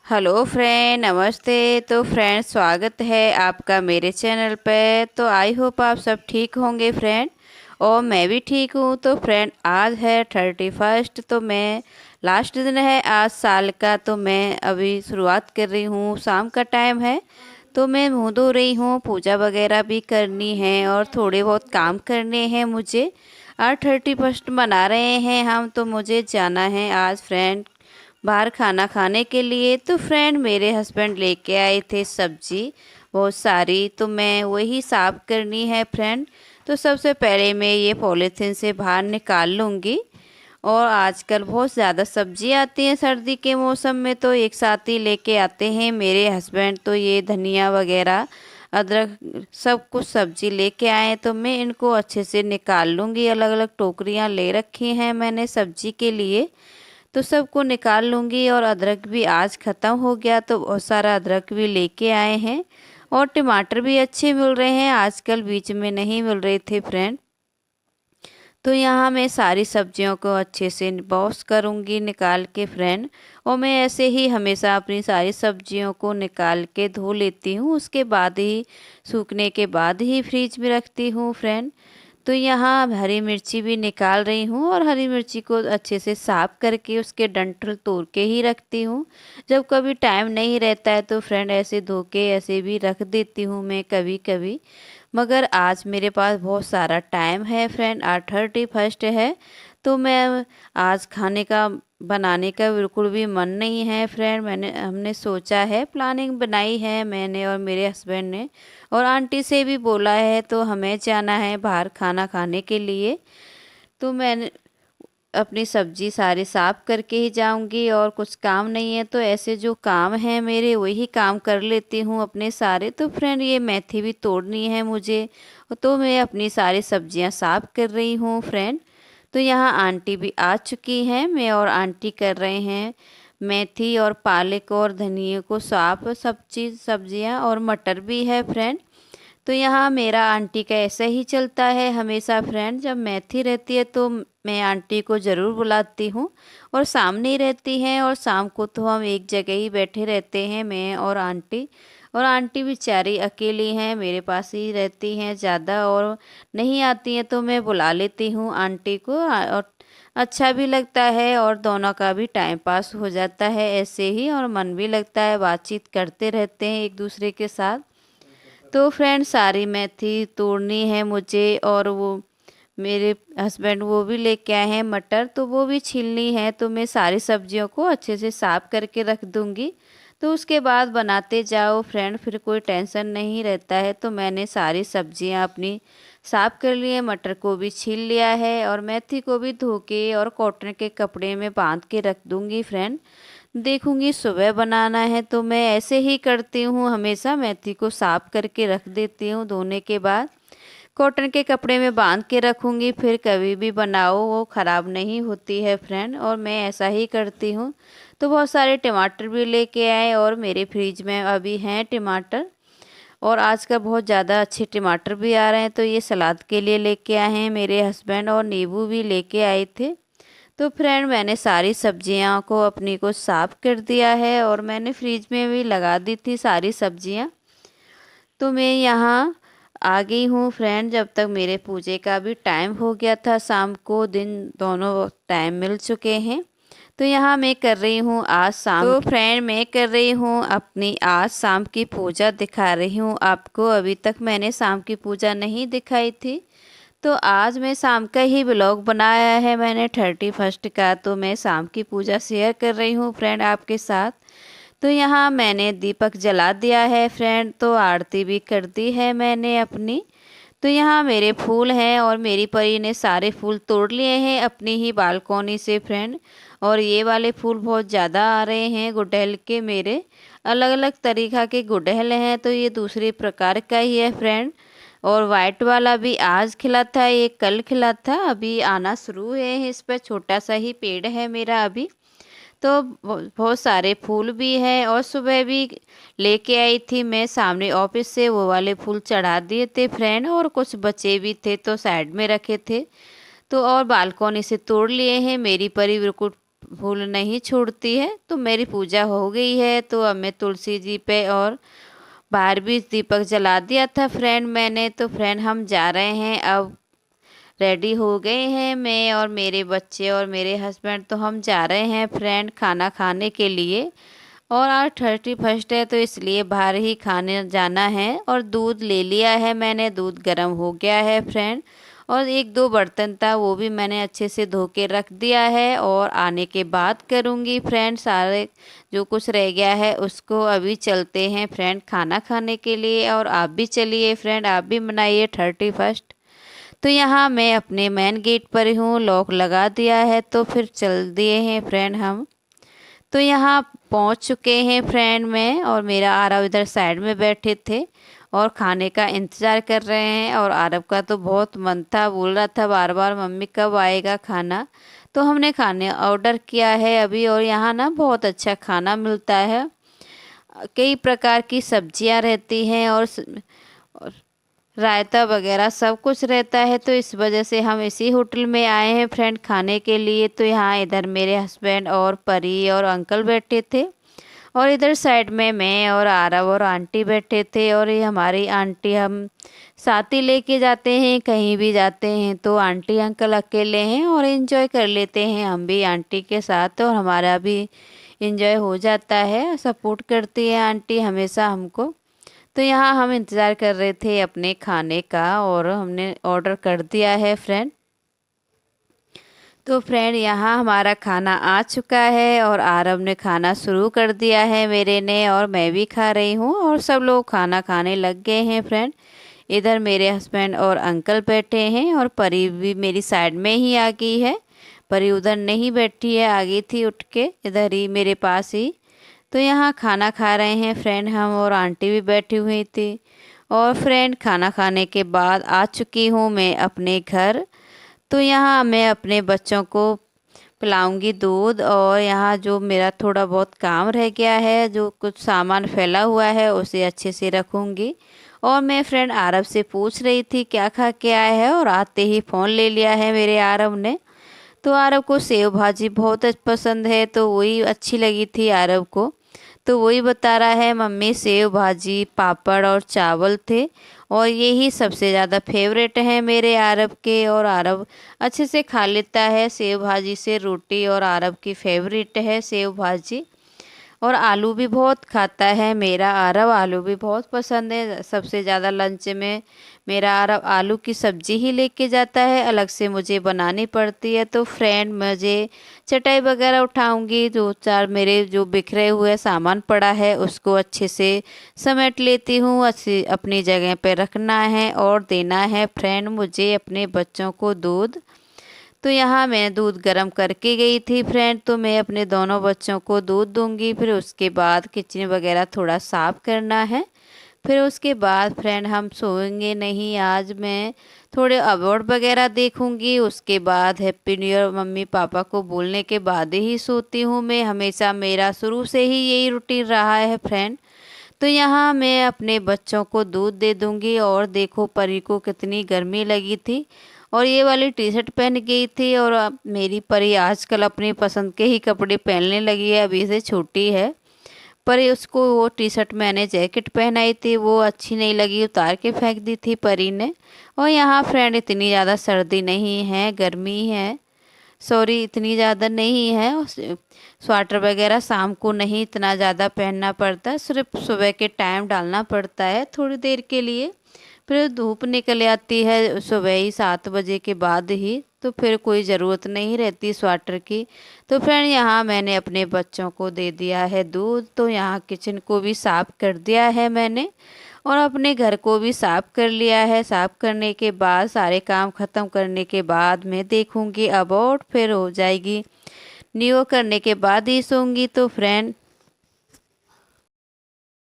Hello friend, नमस्ते। तो friend, स्वागत है आपका मेरे चैनल पे। तो आई होप आप सब ठीक होंगे फ्रेंड, और मैं भी ठीक हूँ। तो फ्रेंड, आज है 31st, तो मैं लास्ट दिन है आज साल का। तो मैं अभी शुरुआत कर रही हूँ, शाम का टाइम है। तो मैं मुँह धो रही हूँ, पूजा वगैरह भी करनी है और थोड़े बहुत काम करने हैं मुझे। आज 31st मना रहे हैं हम, तो मुझे जाना है आज फ्रेंड बाहर खाना खाने के लिए। तो फ्रेंड, मेरे हस्बैंड लेके आए थे सब्जी बहुत सारी, तो मैं वही साफ करनी है फ्रेंड। तो सबसे पहले मैं ये पॉलीथीन से बाहर निकाल लूँगी। और आजकल बहुत ज़्यादा सब्जी आती हैं सर्दी के मौसम में, तो एक साथ ही लेके आते हैं मेरे हस्बैंड। तो ये धनिया वगैरह, अदरक, सब कुछ सब्जी लेके आए, तो मैं इनको अच्छे से निकाल लूँगी। अलग अलग टोकरियाँ ले रखी हैं मैंने सब्जी के लिए, तो सबको निकाल लूँगी। और अदरक भी आज ख़त्म हो गया, तो बहुत सारा अदरक भी लेके आए हैं। और टमाटर भी अच्छे मिल रहे हैं आजकल, बीच में नहीं मिल रहे थे फ्रेंड। तो यहाँ मैं सारी सब्जियों को अच्छे से वॉश करूँगी निकाल के फ्रेंड। और मैं ऐसे ही हमेशा अपनी सारी सब्जियों को निकाल के धो लेती हूँ, उसके बाद ही सूखने के बाद ही फ्रिज में रखती हूँ फ्रेंड। तो यहाँ हरी मिर्ची भी निकाल रही हूँ, और हरी मिर्ची को अच्छे से साफ करके उसके डंठल तोड़ के ही रखती हूँ। जब कभी टाइम नहीं रहता है तो फ्रेंड ऐसे धो के ऐसे भी रख देती हूँ मैं कभी कभी। मगर आज मेरे पास बहुत सारा टाइम है फ्रेंड, आज 31st है। तो मैं आज खाने का बनाने का बिल्कुल भी मन नहीं है फ्रेंड। हमने सोचा है, प्लानिंग बनाई है मैंने और मेरे हस्बैंड ने, और आंटी से भी बोला है। तो हमें जाना है बाहर खाना खाने के लिए। तो मैंने अपनी सब्जी सारी साफ करके ही जाऊंगी, और कुछ काम नहीं है तो ऐसे जो काम है मेरे वही काम कर लेती हूँ अपने सारे। तो फ्रेंड, ये मेथी भी तोड़नी है मुझे, तो मैं अपनी सारी सब्जियां साफ कर रही हूँ फ्रेंड। तो यहाँ आंटी भी आ चुकी हैं, मैं और आंटी कर रहे हैं मेथी और पालक और धनिया को साफ, सब चीज़ सब्जियां, और मटर भी है फ्रेंड। तो यहाँ मेरा आंटी का ऐसा ही चलता है हमेशा फ्रेंड, जब मेथी रहती है तो मैं आंटी को ज़रूर बुलाती हूँ, और सामने ही रहती हैं। और शाम को तो हम एक जगह ही बैठे रहते हैं, मैं और आंटी। और आंटी बेचारी अकेली हैं, मेरे पास ही रहती हैं ज़्यादा, और नहीं आती हैं तो मैं बुला लेती हूँ आंटी को। और अच्छा भी लगता है, और दोनों का भी टाइम पास हो जाता है ऐसे ही, और मन भी लगता है, बातचीत करते रहते हैं एक दूसरे के साथ। तो फ्रेंड, सारी मेथी तोड़नी है मुझे, और वो मेरे हस्बैंड वो भी लेके आए हैं मटर, तो वो भी छीलनी है। तो मैं सारी सब्जियों को अच्छे से साफ करके रख दूंगी, तो उसके बाद बनाते जाओ फ्रेंड, फिर कोई टेंशन नहीं रहता है। तो मैंने सारी सब्जियां अपनी साफ कर ली है, मटर को भी छील लिया है, और मेथी को भी धो के और कॉटन के कपड़े में बांध के रख दूंगी फ्रेंड। देखूंगी सुबह बनाना है तो मैं ऐसे ही करती हूँ हमेशा, मेथी को साफ करके रख देती हूँ, धोने के बाद कॉटन के कपड़े में बांध के रखूंगी, फिर कभी भी बनाओ वो ख़राब नहीं होती है फ्रेंड, और मैं ऐसा ही करती हूँ। तो बहुत सारे टमाटर भी लेके आए, और मेरे फ्रिज में अभी हैं टमाटर, और आज का बहुत ज़्यादा अच्छे टमाटर भी आ रहे हैं। तो ये सलाद के लिए लेके आए हैं मेरे हस्बैंड, और नींबू भी लेके आए थे। तो फ्रेंड, मैंने सारी सब्जियां को अपनी को साफ कर दिया है, और मैंने फ्रिज में भी लगा दी थी सारी सब्जियां। तो मैं यहाँ आ गई हूँ फ्रेंड, जब तक मेरे पूजे का भी टाइम हो गया था, शाम को दिन दोनों टाइम मिल चुके हैं। तो यहाँ मैं कर रही हूँ आज शाम, तो फ्रेंड मैं कर रही हूँ अपनी आज शाम की पूजा, दिखा रही हूँ आपको। अभी तक मैंने शाम की पूजा नहीं दिखाई थी, तो आज मैं शाम का ही ब्लॉग बनाया है मैंने 31st का। तो मैं शाम की पूजा शेयर कर रही हूँ फ्रेंड आपके साथ। तो यहाँ मैंने दीपक जला दिया है फ्रेंड, तो आरती भी कर दी है मैंने अपनी। तो यहाँ मेरे फूल हैं, और मेरी परी ने सारे फूल तोड़ लिए हैं अपनी ही बालकोनी से फ्रेंड। और ये वाले फूल बहुत ज़्यादा आ रहे हैं गुड़हल के, मेरे अलग अलग तरीक़ा के गुड़हल हैं, तो ये दूसरे प्रकार का ही है फ्रेंड। और वाइट वाला भी आज खिला था, ये कल खिला था, अभी आना शुरू है इस पर, छोटा सा ही पेड़ है मेरा अभी। तो बहुत सारे फूल भी हैं, और सुबह भी लेके आई थी मैं सामने ऑफिस से, वो वाले फूल चढ़ा दिए थे फ्रेंड, और कुछ बचे भी थे तो साइड में रखे थे। तो और बालकोनी से तोड़ लिए हैं, मेरी परी बिल्कुल फूल नहीं छोड़ती है। तो मेरी पूजा हो गई है, तो अब मैं तुलसी जी पे और बाहर भी दीपक जला दिया था फ्रेंड मैंने। तो फ्रेंड हम जा रहे हैं, अब रेडी हो गए हैं मैं और मेरे बच्चे और मेरे हस्बैंड। तो हम जा रहे हैं फ्रेंड खाना खाने के लिए। और आज 31 है, तो इसलिए बाहर ही खाने जाना है। और दूध ले लिया है मैंने, दूध गर्म हो गया है फ्रेंड। और एक दो बर्तन था, वो भी मैंने अच्छे से धो के रख दिया है। और आने के बाद करूँगी फ्रेंड, सारे जो कुछ रह गया है उसको। अभी चलते हैं फ्रेंड खाना खाने के लिए। और आप भी चलिए फ्रेंड, आप भी मनाइए 31। तो यहाँ मैं अपने मेन गेट पर हूँ, लॉक लगा दिया है। तो फिर चल दिए हैं फ्रेंड हम। तो यहाँ पहुँच चुके हैं फ्रेंड में, और मेरा आरव इधर साइड में बैठे थे और खाने का इंतज़ार कर रहे हैं। और आरव का तो बहुत मन था, बोल रहा था बार बार मम्मी कब आएगा खाना। तो हमने खाने ऑर्डर किया है अभी। और यहाँ ना बहुत अच्छा खाना मिलता है, कई प्रकार की सब्जियाँ रहती हैं और रायता वगैरह सब कुछ रहता है। तो इस वजह से हम इसी होटल में आए हैं फ्रेंड खाने के लिए। तो यहाँ इधर मेरे हस्बैंड और परी और अंकल बैठे थे, और इधर साइड में मैं और आरव और आंटी बैठे थे। और ये हमारी आंटी हम साथ ही लेके जाते हैं, कहीं भी जाते हैं तो आंटी अंकल अकेले हैं और एंजॉय कर लेते हैं हम भी आंटी के साथ। और हमारा भी एंजॉय हो जाता है, सपोर्ट करती है आंटी हमेशा हमको। तो यहाँ हम इंतज़ार कर रहे थे अपने खाने का, और हमने ऑर्डर कर दिया है फ्रेंड। तो फ्रेंड यहाँ हमारा खाना आ चुका है, और आरव ने खाना शुरू कर दिया है मेरे ने, और मैं भी खा रही हूँ। और सब लोग खाना खाने लग गए हैं फ्रेंड। इधर मेरे हस्बैंड और अंकल बैठे हैं, और परी भी मेरी साइड में ही आ गई है। परी उधर नहीं बैठी है, आ गई थी उठ के इधर ही मेरे पास ही। तो यहाँ खाना खा रहे हैं फ्रेंड हम, और आंटी भी बैठी हुई थी। और फ्रेंड खाना खाने के बाद आ चुकी हूँ मैं अपने घर। तो यहाँ मैं अपने बच्चों को पिलाऊंगी दूध। और यहाँ जो मेरा थोड़ा बहुत काम रह गया है, जो कुछ सामान फैला हुआ है, उसे अच्छे से रखूंगी। और मैं फ्रेंड आरव से पूछ रही थी क्या खा के आया है, और आते ही फ़ोन ले लिया है मेरे आरव ने। तो आरव को सेव भाजी बहुत पसंद है, तो वही अच्छी लगी थी आरव को। तो वही बता रहा है मम्मी सेव भाजी पापड़ और चावल थे, और यही सबसे ज़्यादा फेवरेट है मेरे आरव के। और आरव अच्छे से खा लेता है सेव भाजी से रोटी, और आरव की फेवरेट है सेव भाजी। और आलू भी बहुत खाता है मेरा आरव, आलू भी बहुत पसंद है। सबसे ज़्यादा लंच में मेरा आरव आलू की सब्जी ही लेके जाता है, अलग से मुझे बनानी पड़ती है। तो फ्रेंड मुझे चटाई वगैरह उठाऊंगी, दो चार मेरे जो बिखरे हुए सामान पड़ा है उसको अच्छे से समेट लेती हूँ। अच्छी अपनी जगह पे रखना है और देना है फ्रेंड मुझे अपने बच्चों को दूध। तो यहाँ मैं दूध गर्म करके गई थी फ्रेंड, तो मैं अपने दोनों बच्चों को दूध दूंगी। फिर उसके बाद किचन वगैरह थोड़ा साफ करना है। फिर उसके बाद फ्रेंड हम सोएंगे नहीं, आज मैं थोड़े अवार्ड वगैरह देखूंगी। उसके बाद happy new year mummy papa को बोलने के बाद ही सोती हूँ मैं, हमेशा मेरा शुरू से ही यही रूटीन रहा है फ्रेंड। तो यहाँ मैं अपने बच्चों को दूध दे दूंगी। और देखो परी को कितनी गर्मी लगी थी, और ये वाली टी शर्ट पहन गई थी। और अब मेरी परी आजकल अपनी पसंद के ही कपड़े पहनने लगी है, अभी से छोटी है। पर उसको वो टी शर्ट मैंने जैकेट पहनाई थी, वो अच्छी नहीं लगी, उतार के फेंक दी थी परी ने। और यहाँ फ्रेंड इतनी ज़्यादा सर्दी नहीं है, गर्मी है, सॉरी इतनी ज़्यादा नहीं है। स्वेटर वगैरह शाम को नहीं इतना ज़्यादा पहनना पड़ता, सिर्फ सुबह के टाइम डालना पड़ता है थोड़ी देर के लिए। फिर धूप निकल आती है सुबह ही 7 बजे के बाद ही, तो फिर कोई ज़रूरत नहीं रहती स्वेटर की। तो फ्रेंड यहाँ मैंने अपने बच्चों को दे दिया है दूध। तो यहाँ किचन को भी साफ़ कर दिया है मैंने, और अपने घर को भी साफ़ कर लिया है। साफ़ करने के बाद सारे काम ख़त्म करने के बाद मैं देखूँगी अबाउट, फिर हो जाएगी न्यू करने के बाद ही सोऊंगी। तो फ्रेंड